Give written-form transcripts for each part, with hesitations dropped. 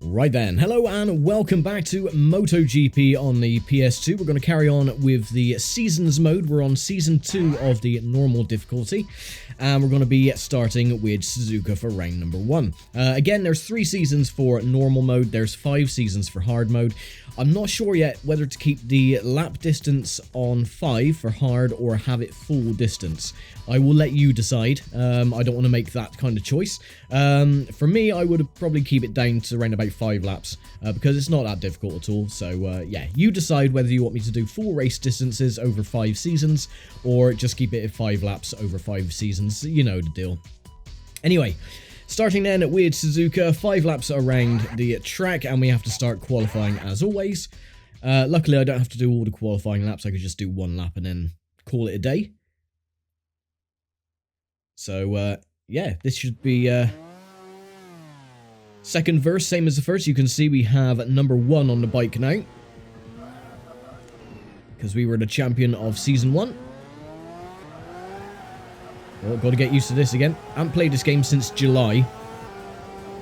Right then, hello and welcome back to MotoGP on the PS2. We're going to carry on with the Seasons mode. We're on Season 2 of the normal difficulty, and we're going to be starting with Suzuka for round number 1. Again, there's 3 seasons for normal mode, there's 5 seasons for hard mode. I'm not sure yet whether to keep the lap distance on 5 for hard or have it full distance. I will let you decide. I don't want to make that kind of choice. For me, I would probably keep it down to around about 5 laps because it's not that difficult at all. So yeah, you decide whether you want me to do full race distances over 5 seasons or just keep it at 5 laps over 5 seasons. You know the deal. Anyway, starting then with Suzuka, 5 laps around the track, and we have to start qualifying as always. Luckily, I don't have to do all the qualifying laps. I could just do 1 lap and then call it a day. So, yeah, this should be second verse, same as the first. You can see we have number 1 on the bike now, because we were the champion of Season 1. Well, got to get used to this again. I haven't played this game since July,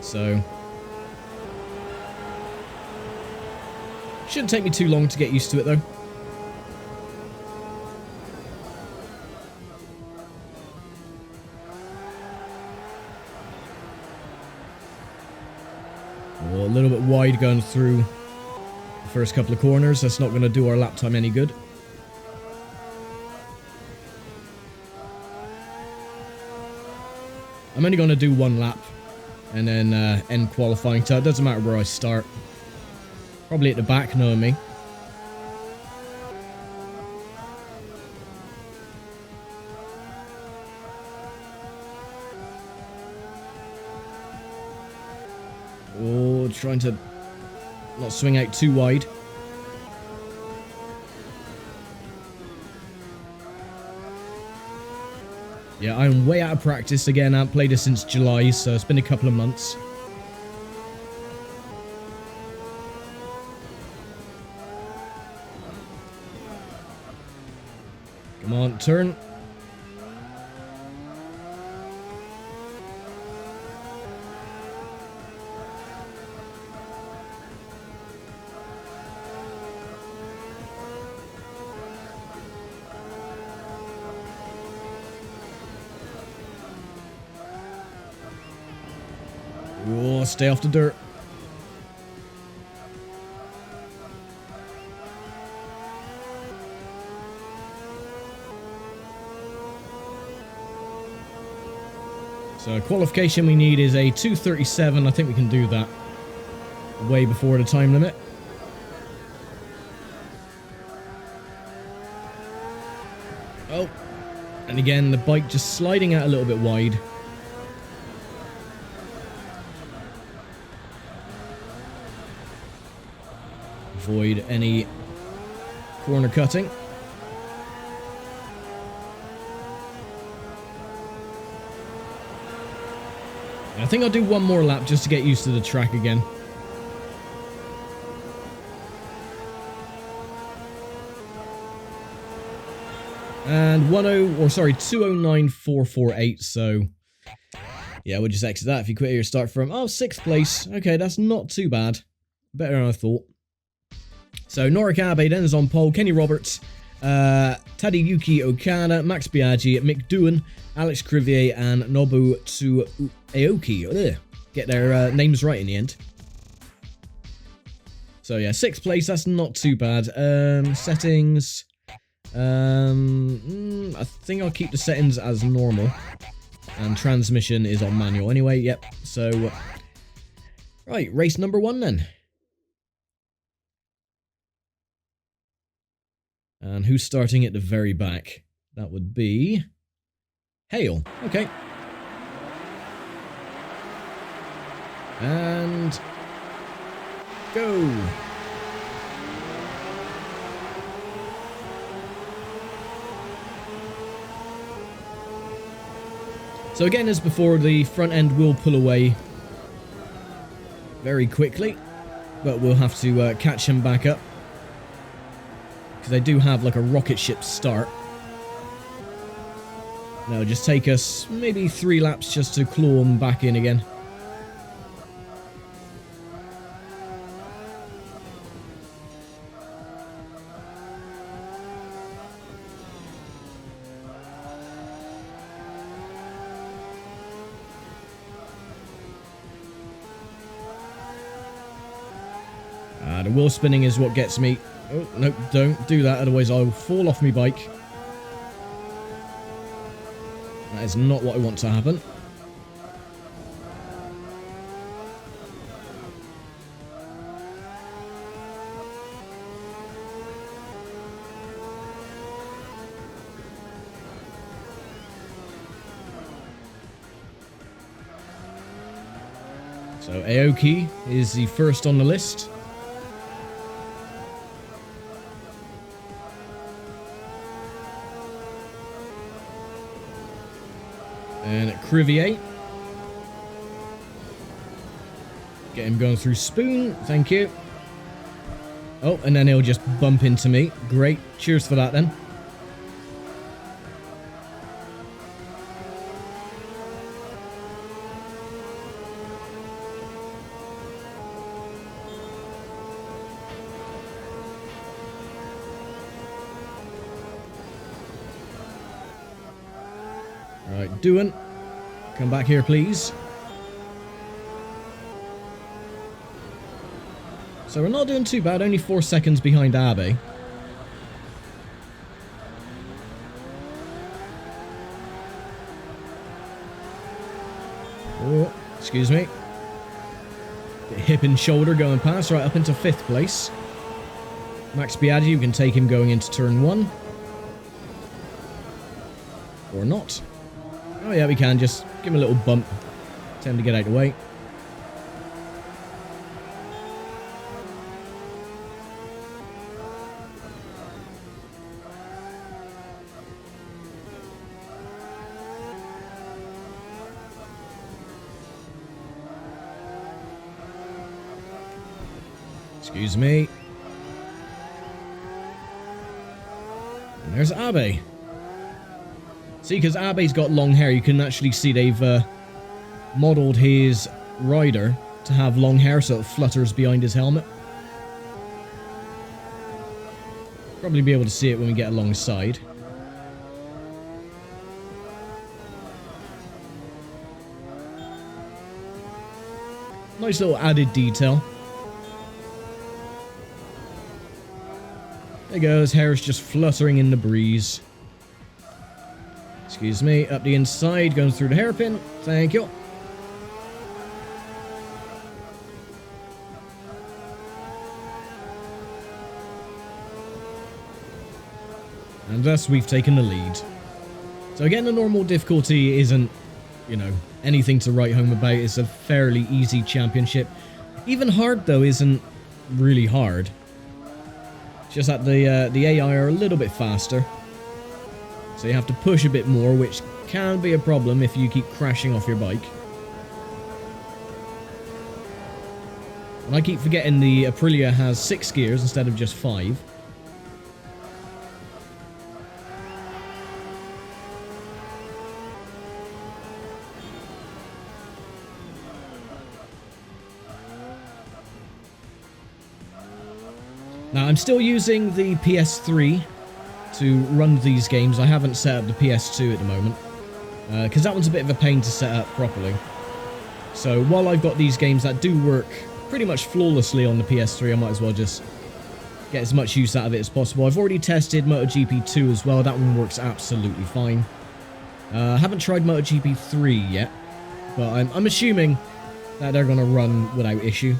so shouldn't take me too long to get used to it, though. Well, a little bit wide going through the first couple of corners. That's not going to do our lap time any good. I'm only going to do 1 lap and then end qualifying, so it doesn't matter where I start. Probably at the back, knowing me. Oh, trying to not swing out too wide. Yeah, I'm way out of practice again. I haven't played this since July, so it's been a couple of months. Come on, turn. Oh, stay off the dirt. So qualification we need is a 2:37. I think we can do that way before the time limit. Oh, and again the bike just sliding out a little bit wide. Avoid any corner cutting. I think I'll do 1 more lap just to get used to the track again. And 209.448, so yeah, we'll just exit that. If you quit here, start from 6th place. Okay, that's not too bad. Better than I thought. So Norikabe then is on pole, Kenny Roberts, Tadayuki Okada, Max Biaggi, Mick Doohan, Alex Crivier, and Nobu Tsuaoki. Get their names right in the end. So yeah, 6th place, that's not too bad. Settings. I think I'll keep the settings as normal. And transmission is on manual anyway, yep. So, right, race number 1 then. And who's starting at the very back? That would be Hale. Okay. And go. So again, as before, the front end will pull away very quickly, but we'll have to catch him back up. Because they do have like a rocket ship start. Now it'll just take us maybe 3 laps just to claw them back in again. The wheel spinning is what gets me. Oh, no, don't do that, otherwise I'll fall off my bike. That is not what I want to happen. So Aoki is the first on the list. And Crivier. Get him going through Spoon. Thank you. Oh, and then he'll just bump into me. Great. Cheers for that then. Right, Doohan. Come back here, please. So we're not doing too bad, only 4 seconds behind Abe. Oh, excuse me. Bit hip and shoulder going past, right up into 5th place. Max Biaggi, we can take him going into turn 1. Or not. Oh yeah, we can. Just give him a little bump. Tell him to get out of the way. Excuse me. And there's Abe. See, because Abe's got long hair, you can actually see they've modelled his rider to have long hair so it flutters behind his helmet. Probably be able to see it when we get alongside. Nice little added detail. There goes, hair is just fluttering in the breeze. Excuse me, up the inside, going through the hairpin. Thank you. And thus we've taken the lead. So again, the normal difficulty isn't, you know, anything to write home about. It's a fairly easy championship. Even hard, though, isn't really hard. It's just that the AI are a little bit faster. So you have to push a bit more, which can be a problem if you keep crashing off your bike. And I keep forgetting the Aprilia has 6 gears instead of just 5. Now, I'm still using the PS3 to run these games. I haven't set up the PS2 at the moment, because that one's a bit of a pain to set up properly. So while I've got these games that do work pretty much flawlessly on the PS3, I might as well just get as much use out of it as possible. I've already tested MotoGP 2 as well. That one works absolutely fine. I haven't tried MotoGP 3 yet, but I'm assuming that they're going to run without issue.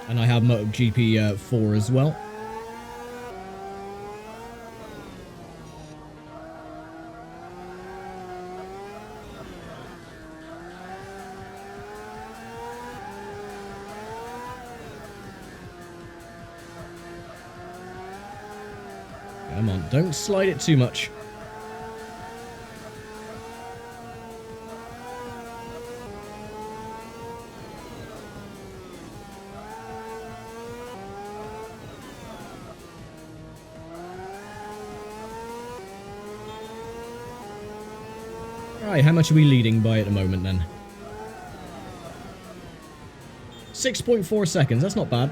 And I have MotoGP 4 as well. Come on, don't slide it too much. Alright, how much are we leading by at the moment then? 6.4 seconds, that's not bad.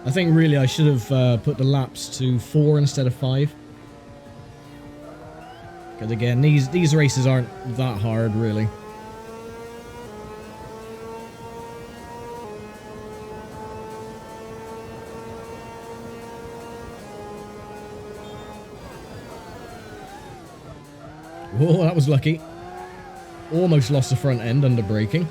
I think really I should have put the laps to 4 instead of 5. Because again, these races aren't that hard, really. Oh, that was lucky. Almost lost the front end under braking.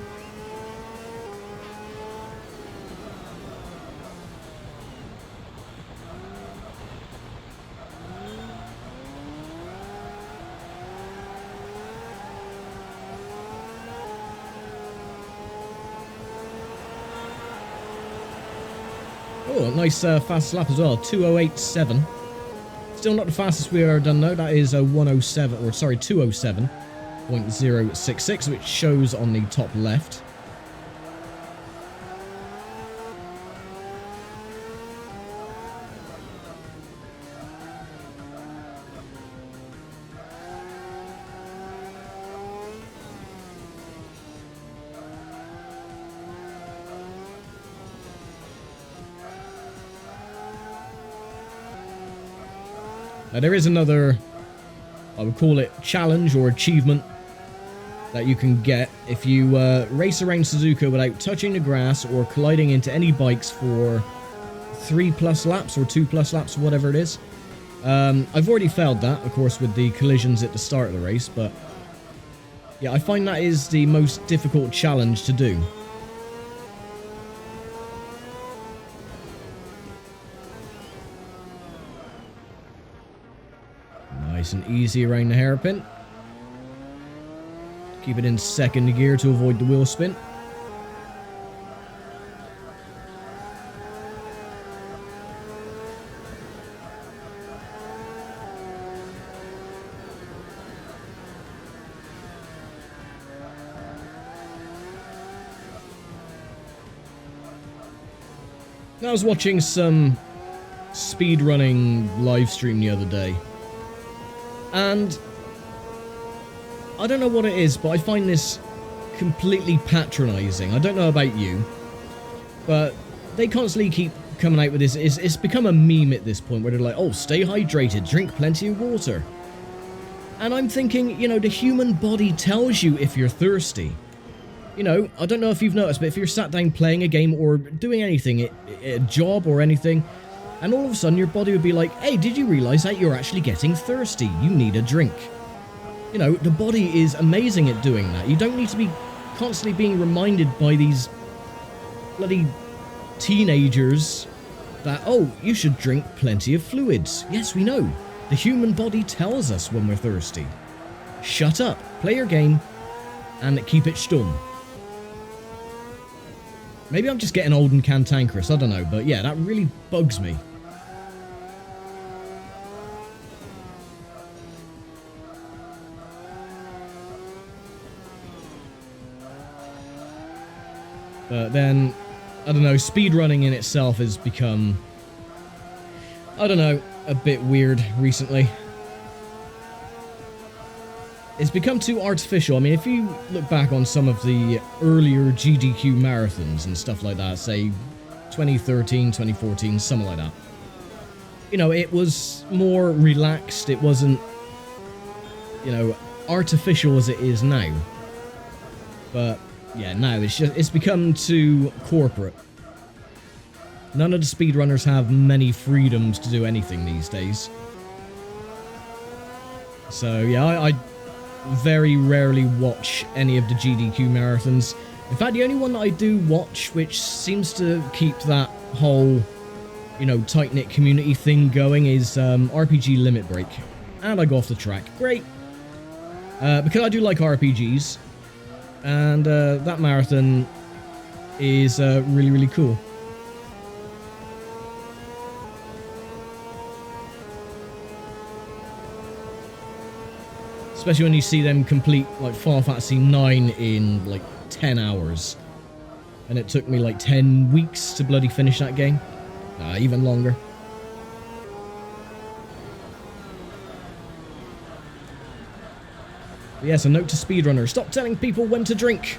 Oh, nice fast lap as well. 2:08.7. Still not the fastest we've ever done though. That is a 1:07, or sorry, 2:07.066, which shows on the top left. Now, there is another, I would call it challenge or achievement that you can get if you race around Suzuka without touching the grass or colliding into any bikes for 3+ laps or 2+ laps, whatever it is. I've already failed that, of course, with the collisions at the start of the race, but yeah, I find that is the most difficult challenge to do. Nice and easy around the hairpin. Keep it in second gear to avoid the wheel spin. I was watching some speedrunning live stream the other day, and I don't know what it is, but I find this completely patronizing. I don't know about you, but they constantly keep coming out with this. It's become a meme at this point where they're like, oh, stay hydrated, drink plenty of water. And I'm thinking, you know, the human body tells you if you're thirsty. You know, I don't know if you've noticed, but if you're sat down playing a game or doing anything, a job or anything, and all of a sudden your body would be like, hey, did you realize that you're actually getting thirsty? You need a drink. You know, the body is amazing at doing that. You don't need to be constantly being reminded by these bloody teenagers that, oh, you should drink plenty of fluids. Yes, we know. The human body tells us when we're thirsty. Shut up, play your game, and keep it stumm. Maybe I'm just getting old and cantankerous, I don't know, but yeah, that really bugs me. But then, I don't know, speedrunning in itself has become, I don't know, a bit weird recently. It's become too artificial. I mean, if you look back on some of the earlier GDQ marathons and stuff like that, say 2013, 2014, something like that, you know, it was more relaxed. It wasn't, you know, artificial as it is now. But yeah, now it's become too corporate. None of the speedrunners have many freedoms to do anything these days. So yeah, I very rarely watch any of the GDQ marathons. In fact, the only one that I do watch, which seems to keep that whole, you know, tight-knit community thing going, is RPG Limit Break. And I go off the track. Great. Because I do like RPGs. And that marathon is really, really cool. Especially when you see them complete, like, Final Fantasy 9 in, like, 10 hours. And it took me, like, 10 weeks to bloody finish that game. Even longer. But yes, a note to speedrunners. Stop telling people when to drink.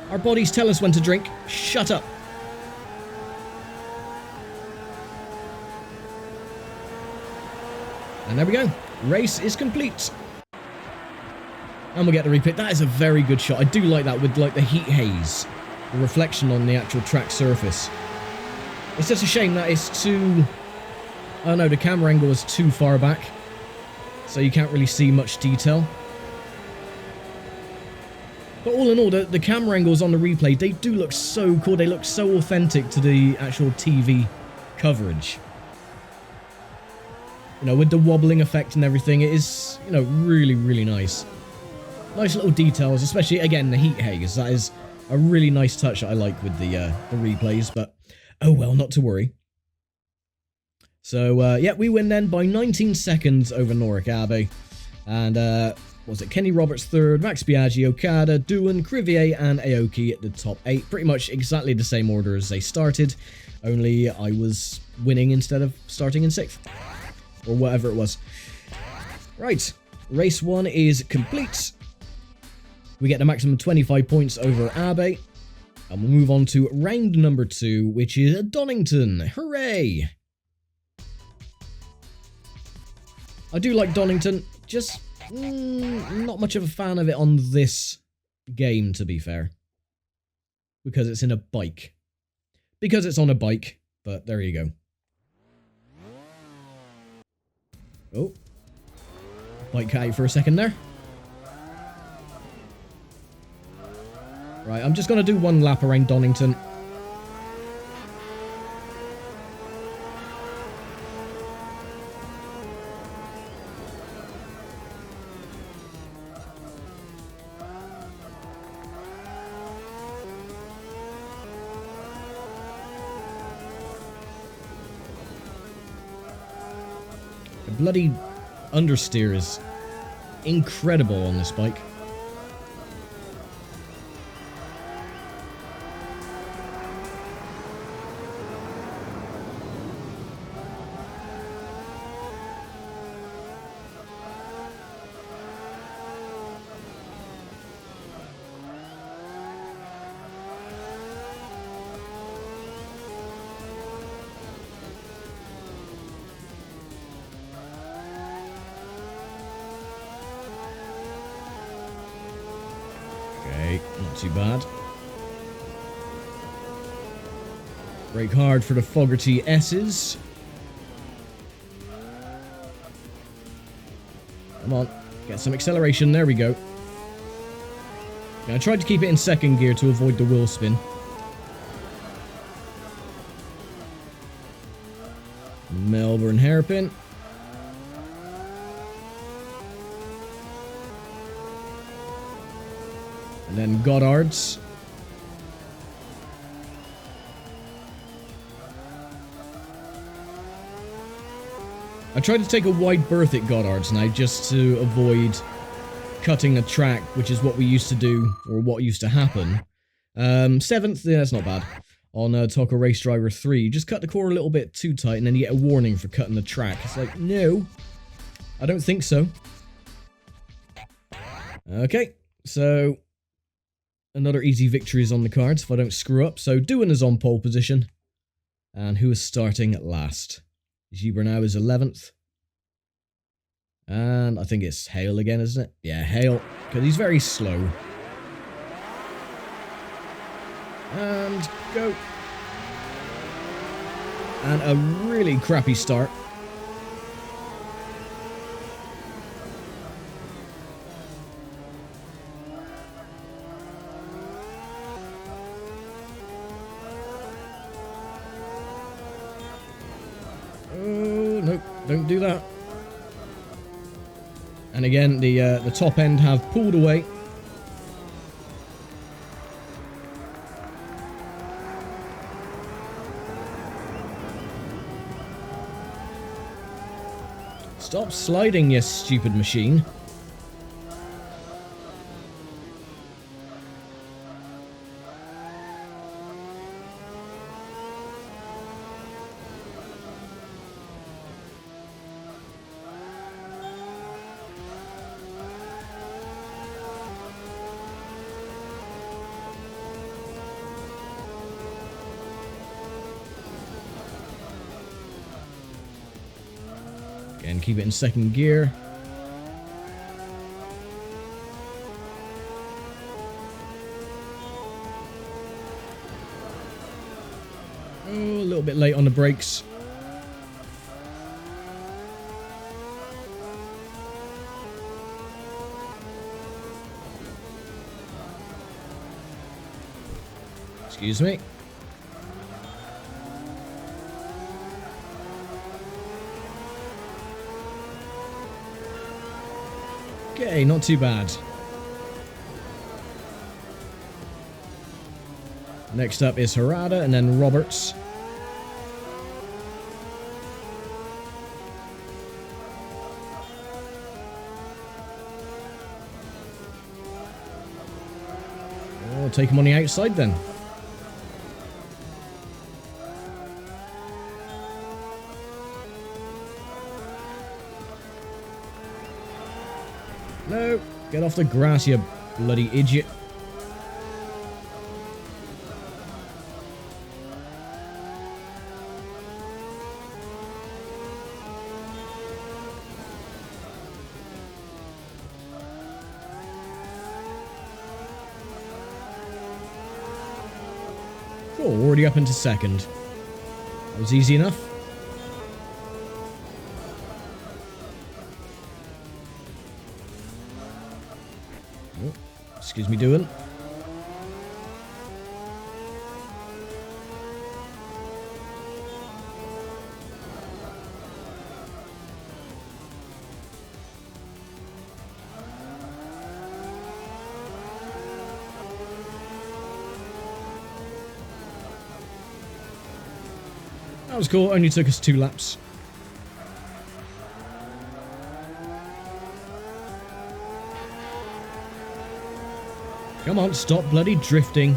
Our bodies tell us when to drink. Shut up. And there we go. Race is complete. And we'll get the replay. That is a very good shot. I do like that with like the heat haze. The reflection on the actual track surface. It's just a shame that it's too... Oh no, the camera angle is too far back. So you can't really see much detail. But all in all, the camera angles on the replay, they do look so cool. They look so authentic to the actual TV coverage. You know, with the wobbling effect and everything, it is, you know, really, really nice. Nice little details, especially, again, the heat haze. That is a really nice touch that I like with the replays, but oh well, not to worry. So, yeah, we win then by 19 seconds over Norick Abe. And, was it Kenny Roberts third, Max Biaggi, Okada, Doohan, Crivier, and Aoki at the top 8. Pretty much exactly the same order as they started, only I was winning instead of starting in 6th. Or whatever it was. Right, race 1 is complete. We get the maximum 25 points over Abe. And we'll move on to round number 2, which is Donington. Hooray! I do like Donington, just not much of a fan of it on this game, to be fair. Because it's in a bike. Because it's on a bike, but there you go. Oh. Bike cut out for a second there. Right, I'm just going to do one lap around Donington. The bloody understeer is incredible on this bike. Okay, not too bad. Brake hard for the Fogarty S's. Come on, get some acceleration. There we go. Okay, I tried to keep it in second gear to avoid the wheel spin. Melbourne hairpin. And then Goddard's. I tried to take a wide berth at Goddard's now just to avoid cutting a track, which is what we used to do, or what used to happen. 7th, yeah, that's not bad. On Taco Race Driver 3, you just cut the core a little bit too tight and then you get a warning for cutting the track. It's like, no, I don't think so. Okay, so another easy victory is on the cards if I don't screw up. So Doohan is on pole position. And who is starting at last? Gibernau is 11th. And I think it's Hale again, isn't it? Yeah, Hale, because he's very slow. And go. And a really crappy start. Oh, nope, don't do that. And again, the top end have pulled away. Stop sliding, you stupid machine. and keep it in second gear. Oh, a little bit late on the brakes. Excuse me. Okay, not too bad. Next up is Harada and then Roberts. Oh, take him on the outside then. No, get off the grass, you bloody idiot. Cool, already up into second. That was easy enough. Oh, excuse me doing. That was cool, only took us 2 laps. Come on, stop bloody drifting.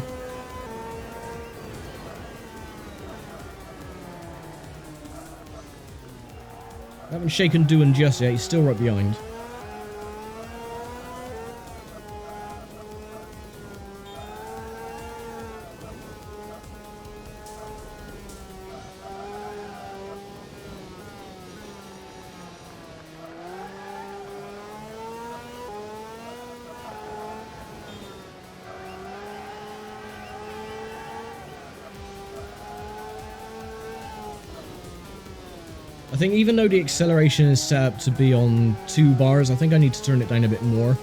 Haven't shaken doing just yet, he's still right behind. I think even though the acceleration is set up to be on 2 bars, I think I need to turn it down a bit more.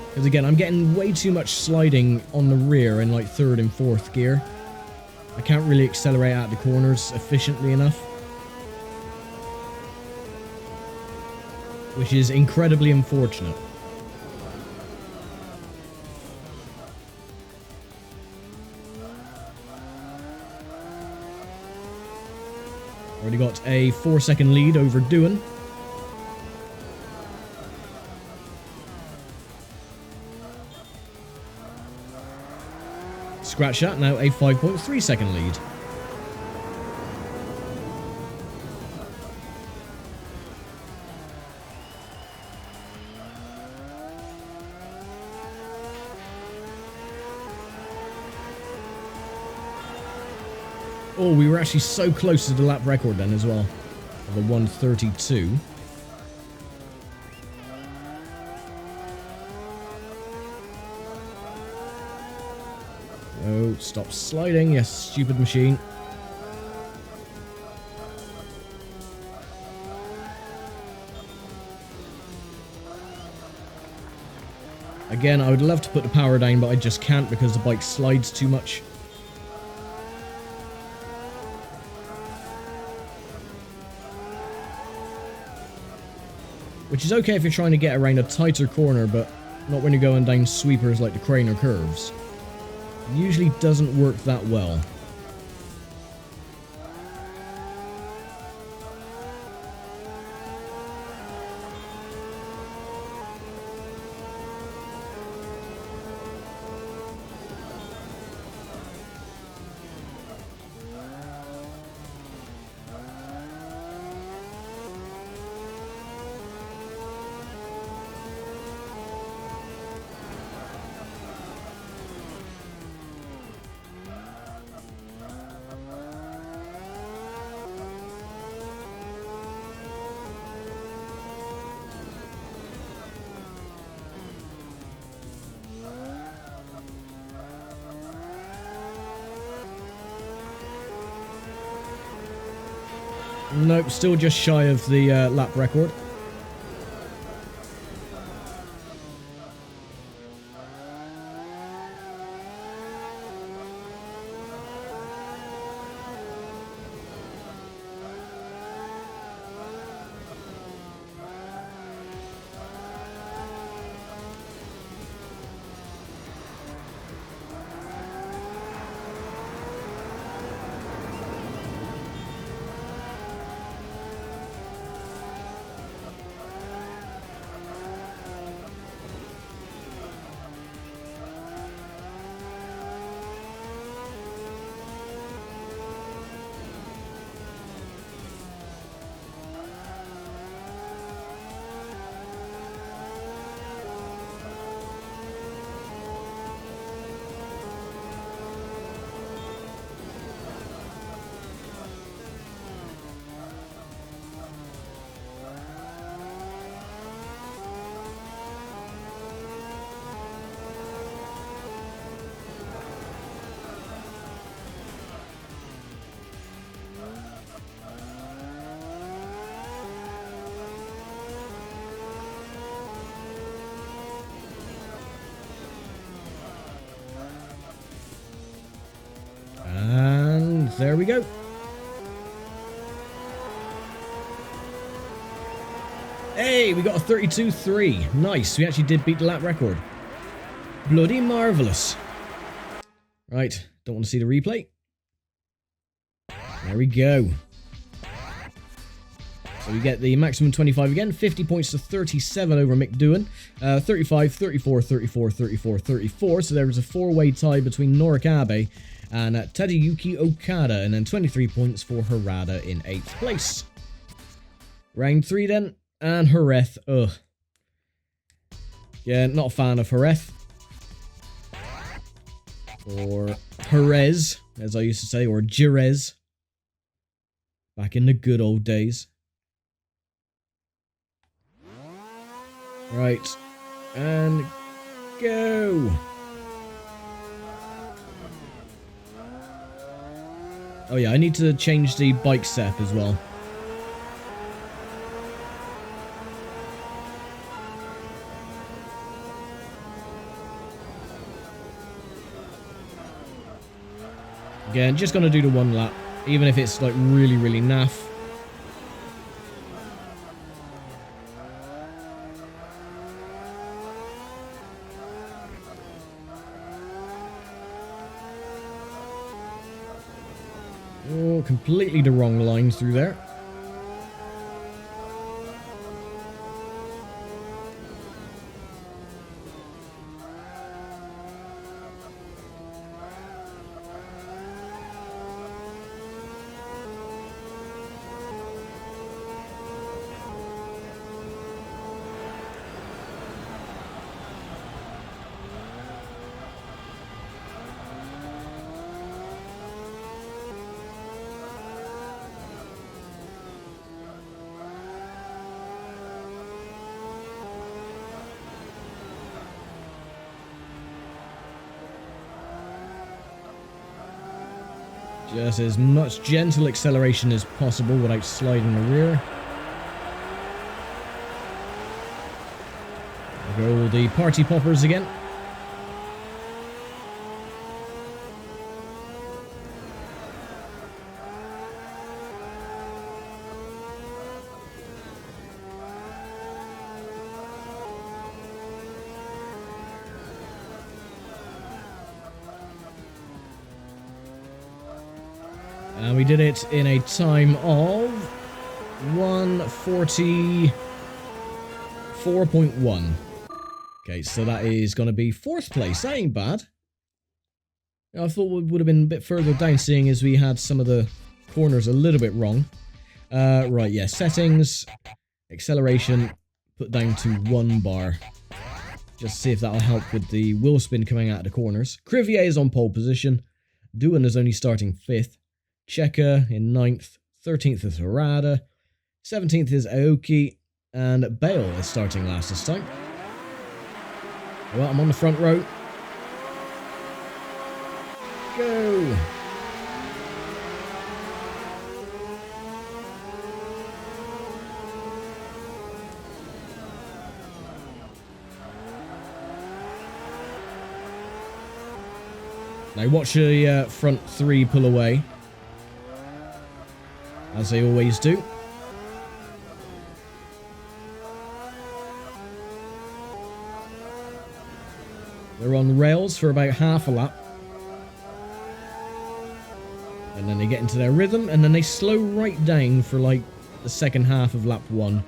Because again, I'm getting way too much sliding on the rear in like 3rd and 4th gear. I can't really accelerate out the corners efficiently enough. Which is incredibly unfortunate. Already got a 4-second lead over Doohan. Scratch that, now a 5.3-second lead. Oh, we were actually so close to the lap record then as well. Of a 1:32. Oh, stop sliding, yes, stupid machine. Again, I would love to put the power down, but I just can't because the bike slides too much. Which is okay if you're trying to get around a tighter corner, but not when you're going down sweepers like the crane or curves. It usually doesn't work that well. Nope, still just shy of the lap record. And there we go. Hey, we got a 32.3. Nice. We actually did beat the lap record. Bloody marvellous. Right. Don't want to see the replay. There we go. So we get the maximum 25 again. 50 points to 37 over Mick Doohan. 35, 34, 34, 34, 34. So there was a four-way tie between Norikabe and Tadayuki Okada. And then 23 points for Harada in 8th place. Round 3 then. And Jerez. Ugh. Yeah, not a fan of Jerez. Or Jerez, as I used to say. Or Jerez. Back in the good old days. Right. And go. Oh yeah, I need to change the bike setup as well. Again, just gonna do the one lap, even if it's like really, really naff. Oh, completely the wrong line through there. Just as much gentle acceleration as possible without sliding the rear. There go all the party poppers again. And we did it in a time of 1:44.1. Okay, so that is going to be 4th place. That ain't bad. I thought it would have been a bit further down, seeing as we had some of the corners a little bit wrong. Right, yeah, settings, acceleration, put down to 1 bar. Just see if that'll help with the wheel spin coming out of the corners. Crivier is on pole position. Doohan is only starting 5th. Checker in 9th, 13th is Harada, 17th is Aoki, and Bale is starting last this time. Well, I'm on the front row. Go! Now watch the front three pull away, as they always do. They're on rails for about half a lap. And then they get into their rhythm, and then they slow right down for like the second half of lap 1.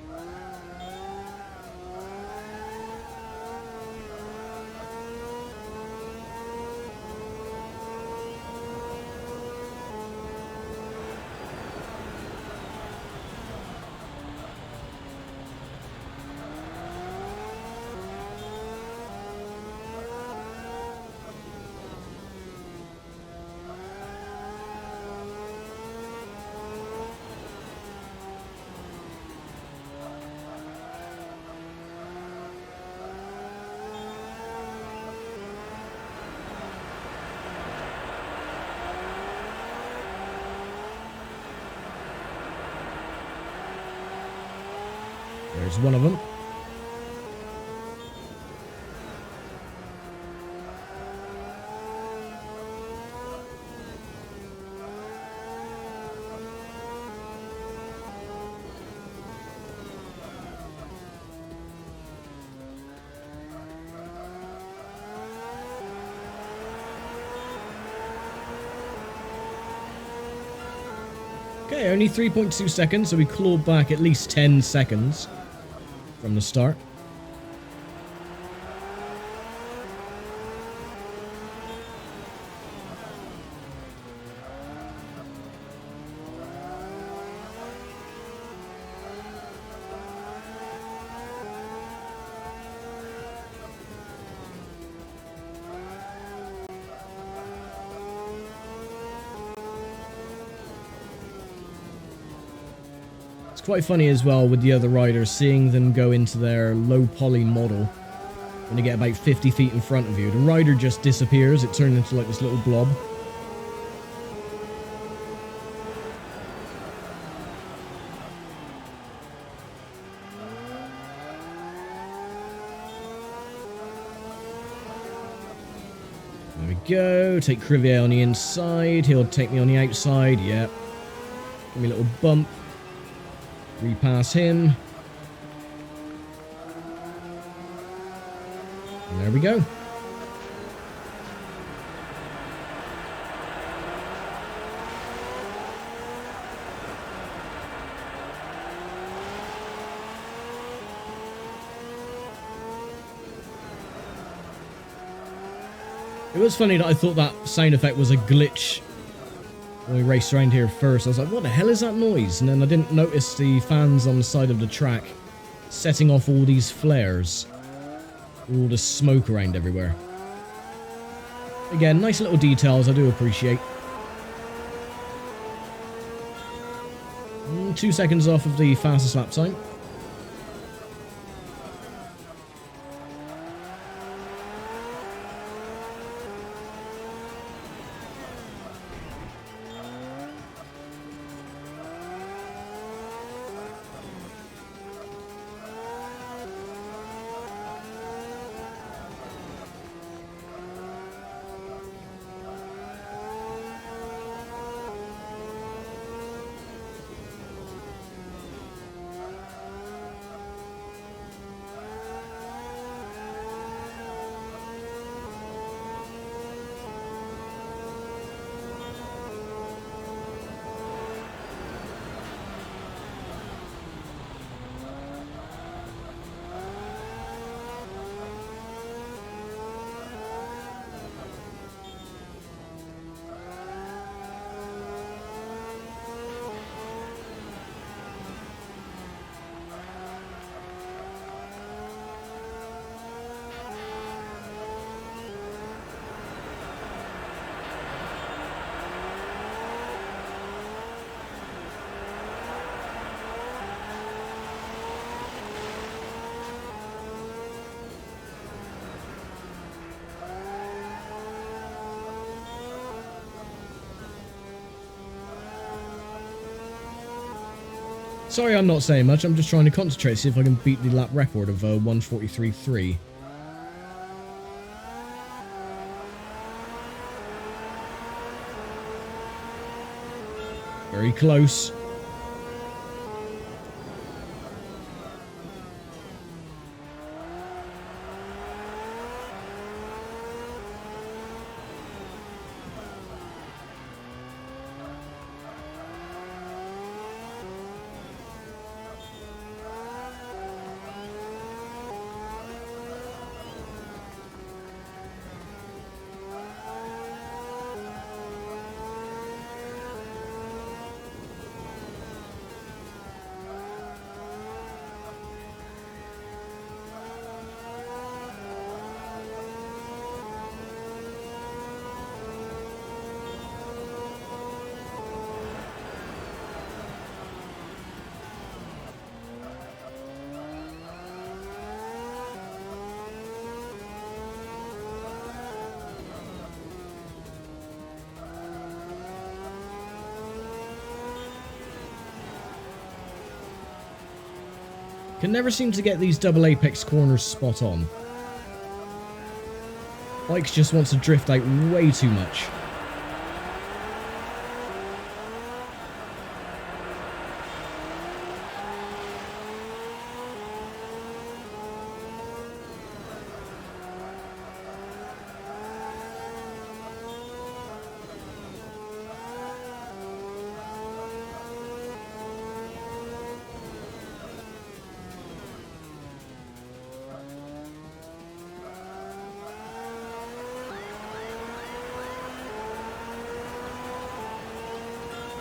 There's one of them. Okay, only 3.2 seconds, so we clawed back at least 10 seconds from the start. It's quite funny as well with the other riders, seeing them go into their low poly model when they get about 50 feet in front of you. The rider just disappears, it turns into like this little blob. There we go, take Crivier on the inside, he'll take me on the outside, yep. Give me a little bump. Repass him. And there we go. It was funny that I thought that sound effect was a glitch when we raced around here first. I was like, what the hell is that noise? And then I didn't notice the fans on the side of the track setting off all these flares. All the smoke around everywhere. Again, nice little details I do appreciate. 2 seconds off of the fastest lap time. Sorry I'm not saying much, I'm just trying to concentrate, see if I can beat the lap record of 1:43.3. Very close. Can never seem to get these double apex corners spot on. Bikes just wants to drift out way too much.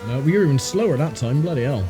No, we were even slower that time, bloody hell.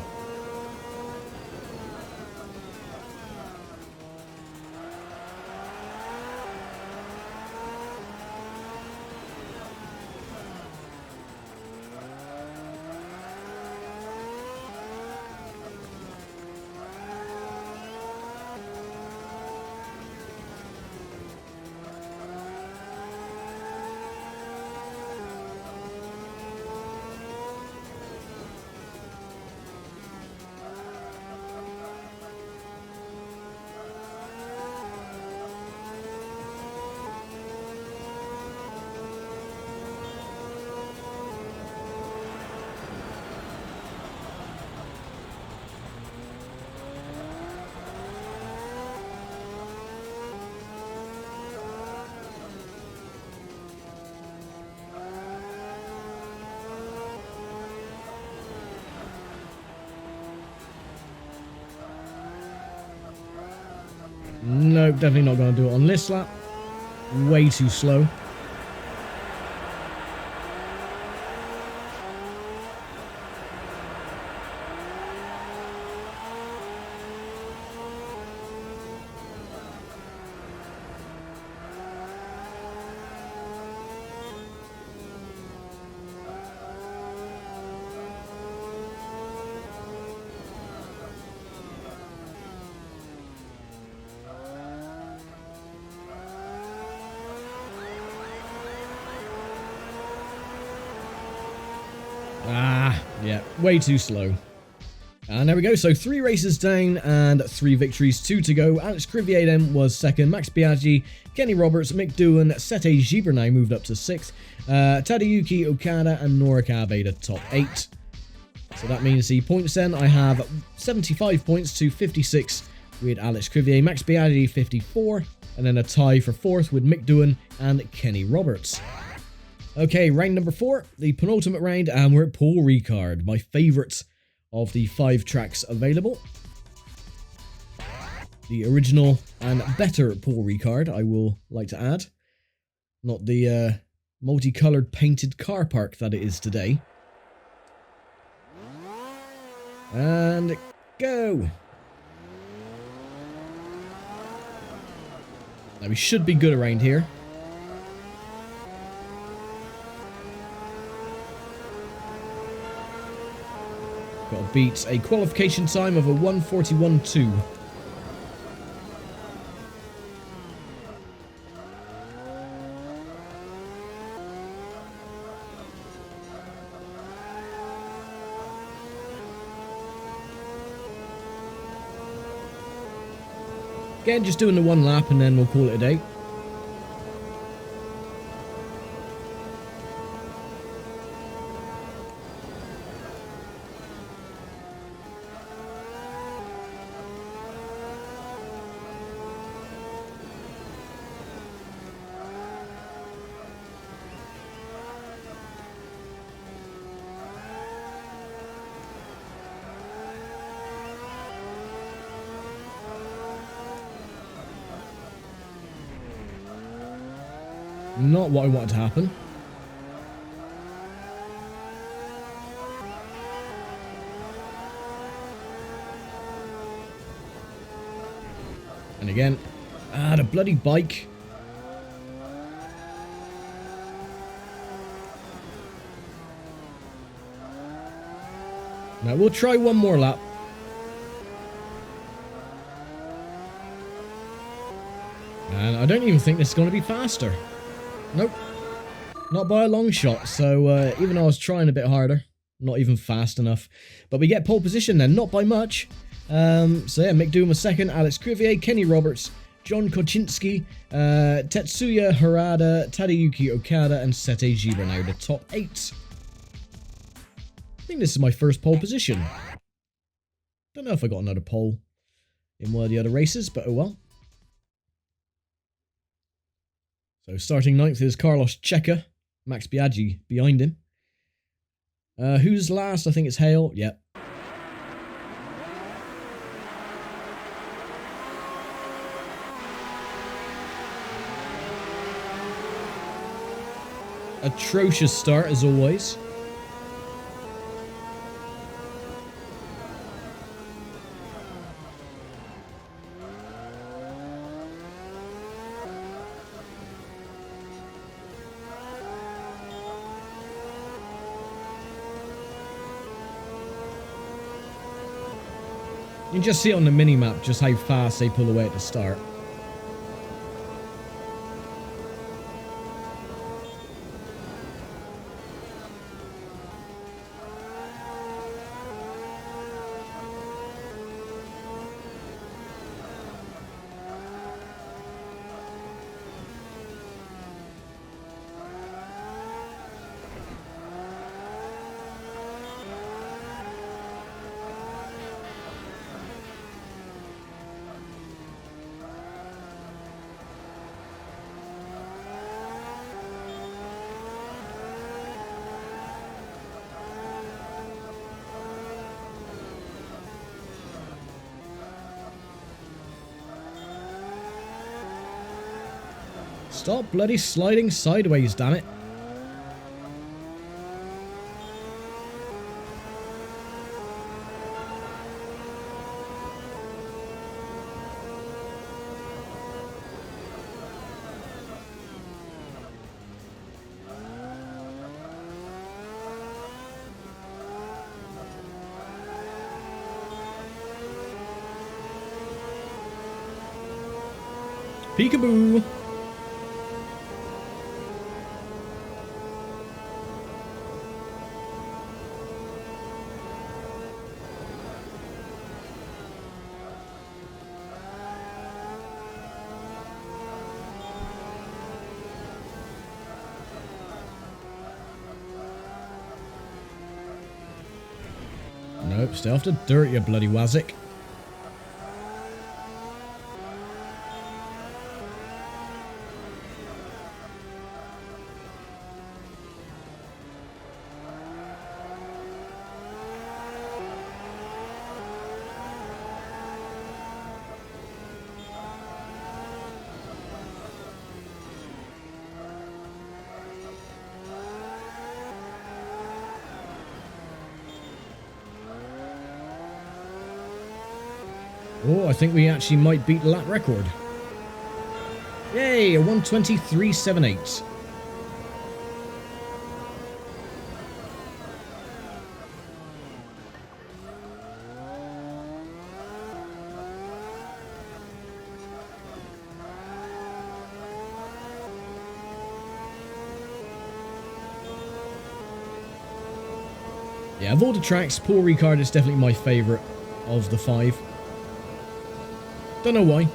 No, definitely not going to do it on this lap. Way too slow. Ah, yeah, way too slow. And there we go, so 3 races down and 3 victories, 2 to go. Alex Crivier then was second, Max Biaggi, Kenny Roberts, Mick Doohan, Sete Gibernay moved up to 6th, Tadayuki Okada and Nora Kave the top 8. So that means the points then, I have 75 points to 56 with Alex Crivier, Max Biaggi 54, and then a tie for 4th with Mick Doohan and Kenny Roberts. Okay, round number 4, the penultimate round, and we're at Paul Ricard, my favourite of the 5 tracks available. The original and better Paul Ricard, I will like to add. Not the multicoloured painted car park that it is today. And go! Now we should be good around here. Got to beat a qualification time of a 1:41.2. Again, just doing the 1 lap and then we'll call it a day. Not what I wanted to happen. And again, the bloody bike. Now we'll try one more lap. And I don't even think this is going to be faster. Nope. Not by a long shot. So even though I was trying a bit harder, not even fast enough. But we get pole position then, not by much. So yeah, Mick Doom was second, Alex Crivier, Kenny Roberts, John Kocinski, Tetsuya Harada, Tadayuki Okada, and Sete Jiba now the top 8. I think this is my first pole position. Don't know if I got another pole in one of the other races, but oh well. So starting 9th is Carlos Checa, Max Biaggi behind him. Who's last? I think it's Hale. Yep. Atrocious start as always. You can just see on the mini-map just how fast they pull away at the start. Stop bloody sliding sideways, damn it. Peekaboo! Nope, stay off the dirt, you bloody wazzick. Oh, I think we actually might beat the lap record. Yay, a 1:23.78. Yeah, of all the tracks, Paul Ricard is definitely my favourite of the 5. Don't know why.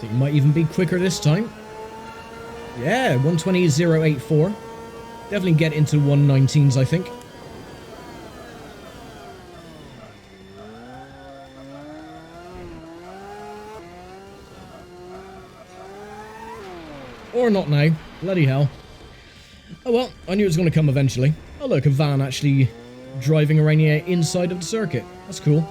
think it might even be quicker this time. Yeah, 120.084. Definitely get into 119s, I think. Or not now. Bloody hell. Oh well, I knew it was going to come eventually. Oh look, a van actually driving around the inside of the circuit. That's cool.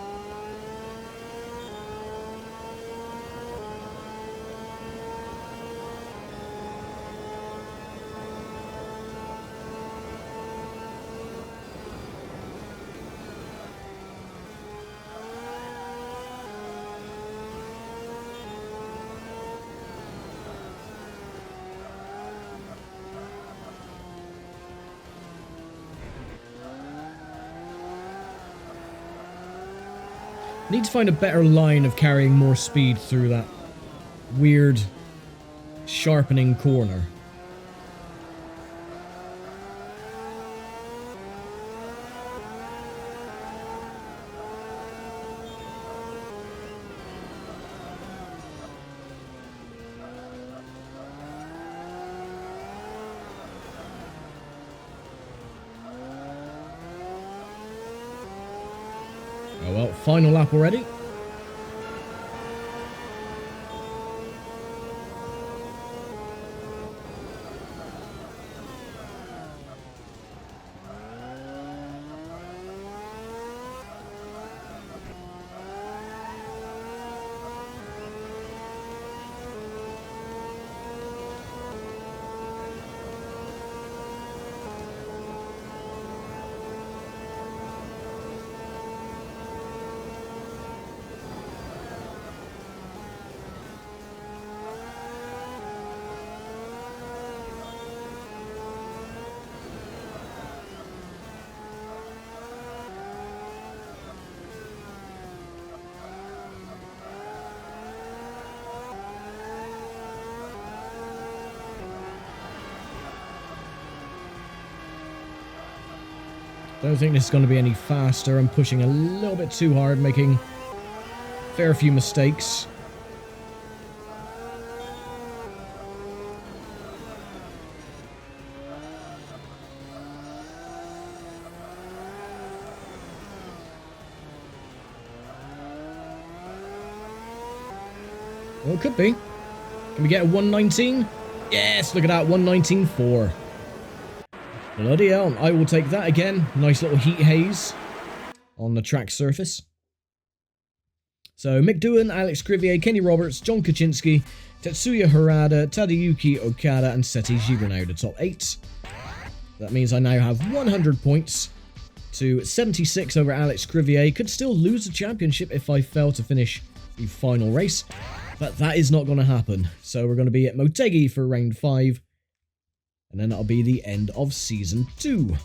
Need to find a better line of carrying more speed through that weird sharpening corner. Oh well, final lap already. Don't think this is going to be any faster. I'm pushing a little bit too hard, making a fair few mistakes. Well, it could be. Can we get a 119? Yes, look at that, 119.4. Bloody hell, I will take that again. Nice little heat haze on the track surface. So, Mick Doohan, Alex Crivier, Kenny Roberts, John Kaczynski, Tetsuya Harada, Tadayuki Okada, and Seti Gibernau, the top 8. That means I now have 100 points to 76 over Alex Crivier. Could still lose the championship if I fail to finish the final race, but that is not going to happen. So, we're going to be at Motegi for round 5. And then that'll be the end of Season 2.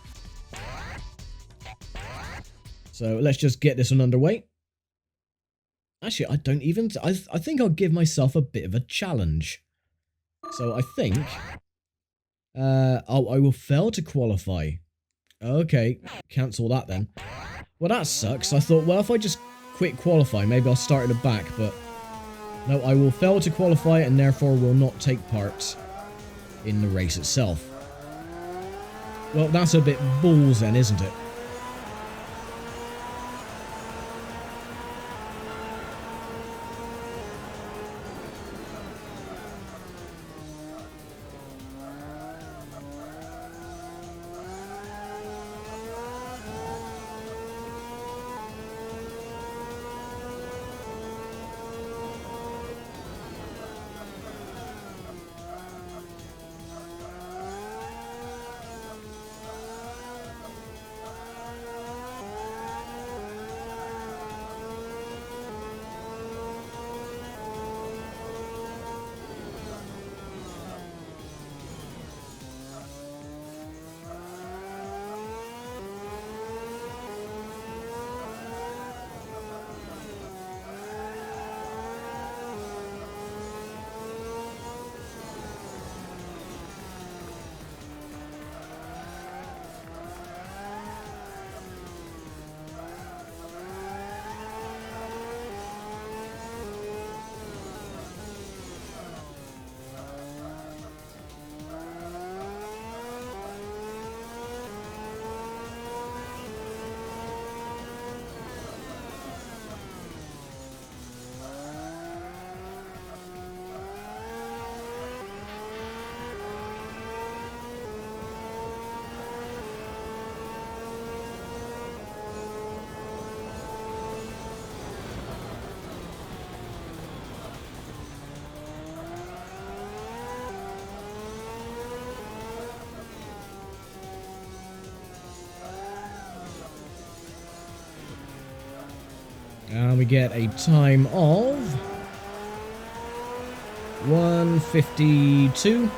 So let's just get this one underway. Actually, I don't even... I think I'll give myself a bit of a challenge. So I think... I will fail to qualify. Okay, cancel that then. Well, that sucks. I thought, well, if I just quit qualify, maybe I'll start at the back, but... No, I will fail to qualify and therefore will not take part in the race itself. Well, that's a bit balls then, isn't it? And we get a time of 1:52.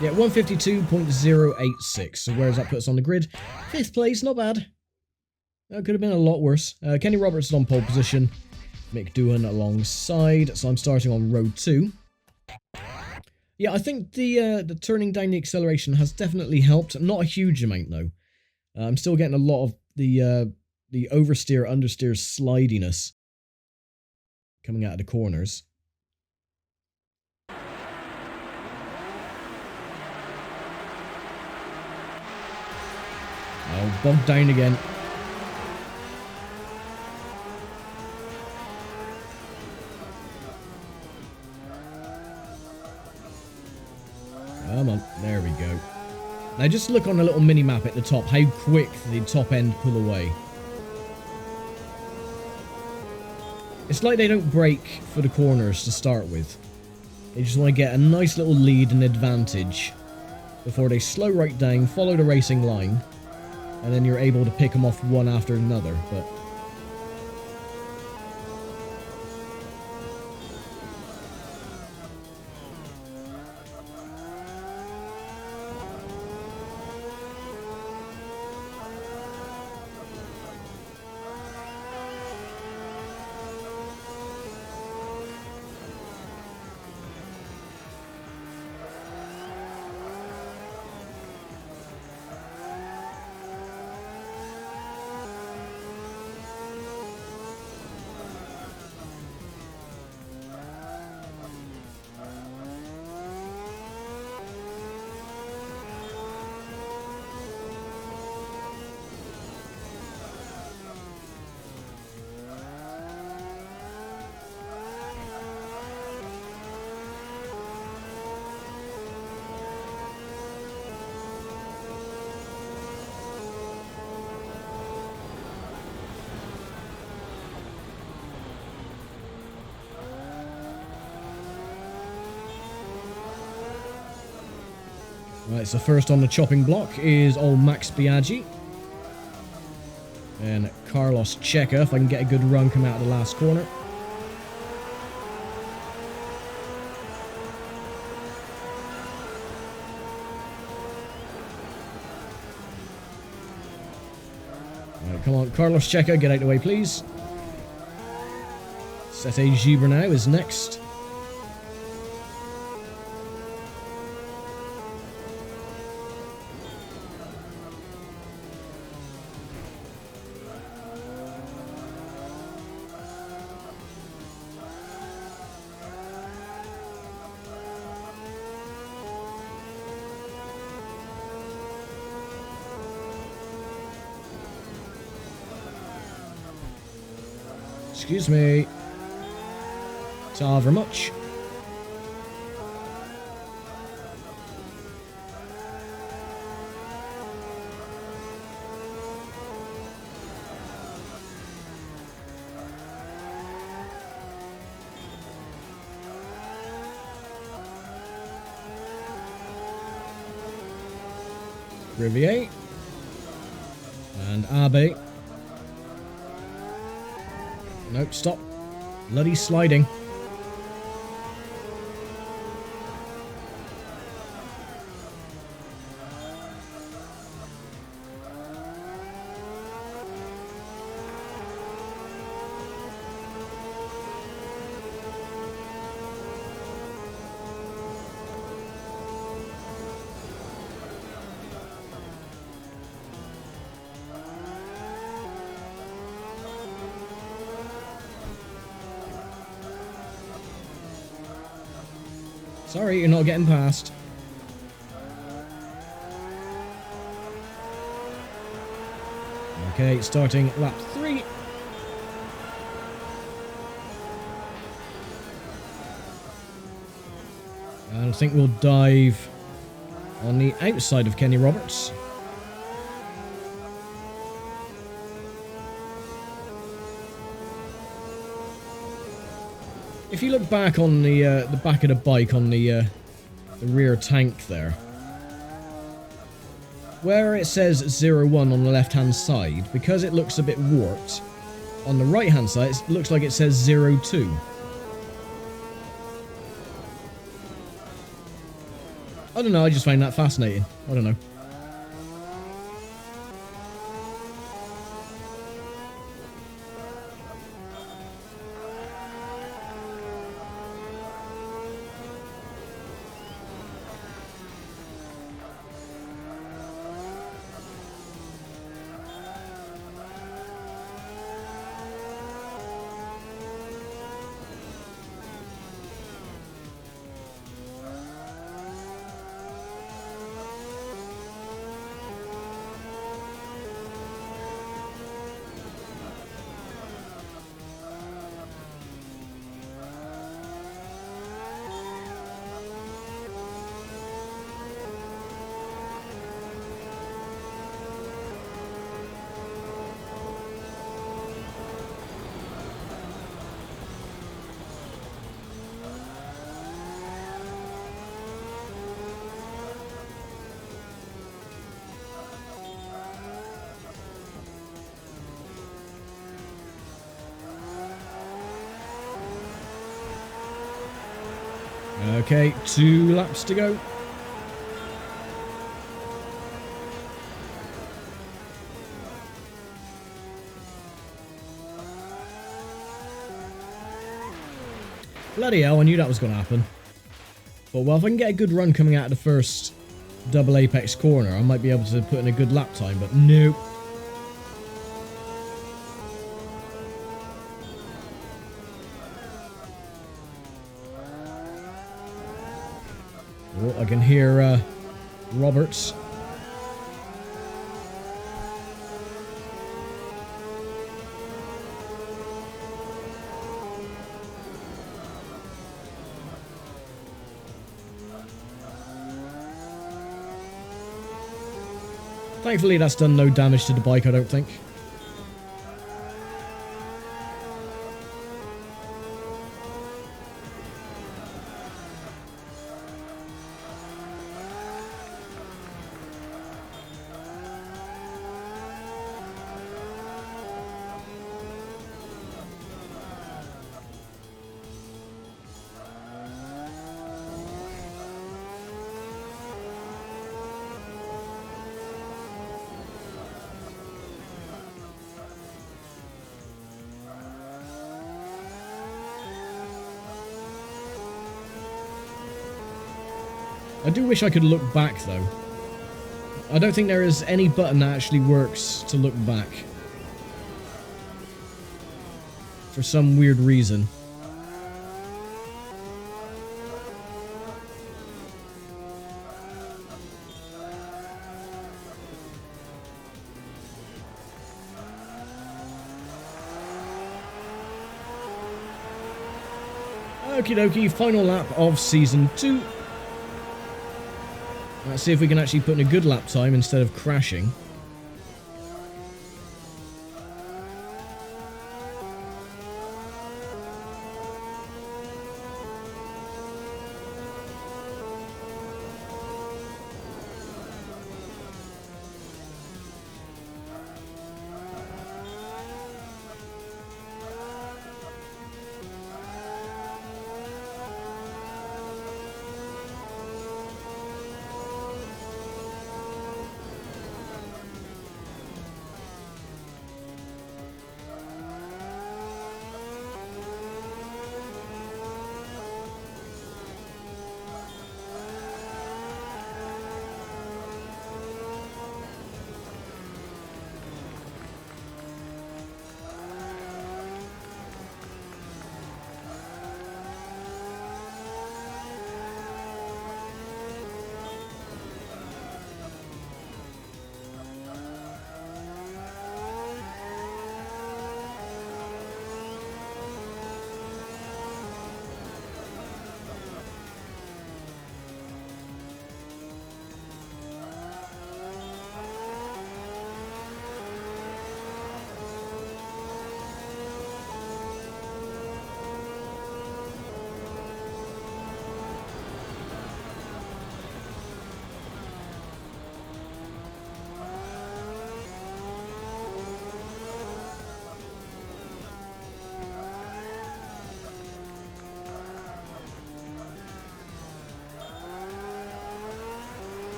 Yeah, 1:52.086. So where does that put us on the grid? 5th place, not bad. That could have been a lot worse. Kenny Robertson on pole position. Mick Doohan alongside. So I'm starting on row 2. Yeah, I think the turning down the acceleration has definitely helped. Not a huge amount though. I'm still getting a lot of the oversteer, understeer slidiness coming out of the corners. Oh, bogged down again. Come on, there we go. Now just look on the little mini-map at the top, how quick the top end pull away. It's like they don't brake for the corners to start with. They just want to get a nice little lead and advantage before they slow right down, follow the racing line, and then you're able to pick them off one after another. But right, so first on the chopping block is old Max Biaggi. And Carlos Checa, if I can get a good run come out of the last corner. Right, come on, Carlos Checa, get out of the way, please. Sete Gibernau is next. Excuse me. Ta very much. Riviere. And Abe. Nope, stop. Bloody sliding. Sorry, you're not getting past. Okay, starting lap 3. And I think we'll dive on the outside of Kenny Roberts. If you look back on the back of the bike on the rear tank there, where it says 01 on the left-hand side, because it looks a bit warped, on the right-hand side, it looks like it says 02. I don't know, I just find that fascinating. I don't know. Okay, 2 laps to go. Bloody hell, I knew that was going to happen. But well, if I can get a good run coming out of the first double apex corner, I might be able to put in a good lap time, but nope. Oh, I can hear Roberts. Thankfully, that's done no damage to the bike, I don't think. I do wish I could look back, though. I don't think there is any button that actually works to look back. For some weird reason. Okie dokie, final lap of Season 2. Let's see if we can actually put in a good lap time instead of crashing.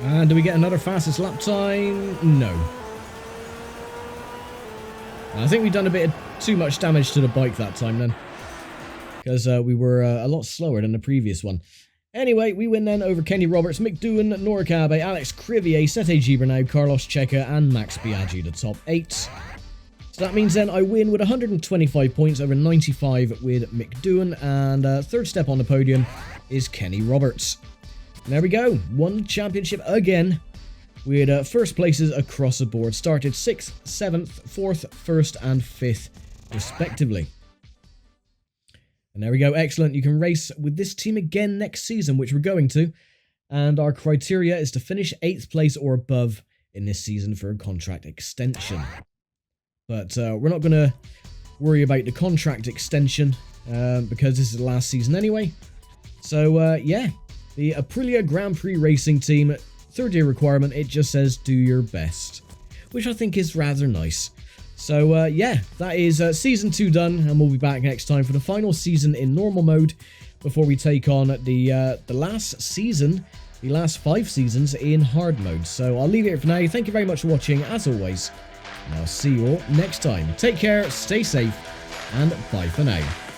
And do we get another fastest lap time? No. I think we've done a bit of too much damage to the bike that time then. Because we were a lot slower than the previous one. Anyway, we win then over Kenny Roberts, Mick Doohan, Norikabe, Alex Crivier, Sete Gibernau, Carlos Checa, and Max Biaggi, the top 8. So that means then I win with 125 points over 95 with Mick Doohan, and third step on the podium is Kenny Roberts. And there we go, won the championship again. We had first places across the board, started 6th, 7th, 4th, 1st, and 5th, respectively. And there we go, excellent. You can race with this team again next season, which we're going to. And our criteria is to finish 8th place or above in this season for a contract extension. But we're not going to worry about the contract extension because this is the last season anyway. So, yeah, the Aprilia Grand Prix Racing Team, third year requirement, it just says do your best, which I think is rather nice. So, yeah, that is Season 2 done, and we'll be back next time for the final season in normal mode before we take on the last season, the last 5 seasons in hard mode. So, I'll leave it here for now. Thank you very much for watching, as always, and I'll see you all next time. Take care, stay safe, and bye for now.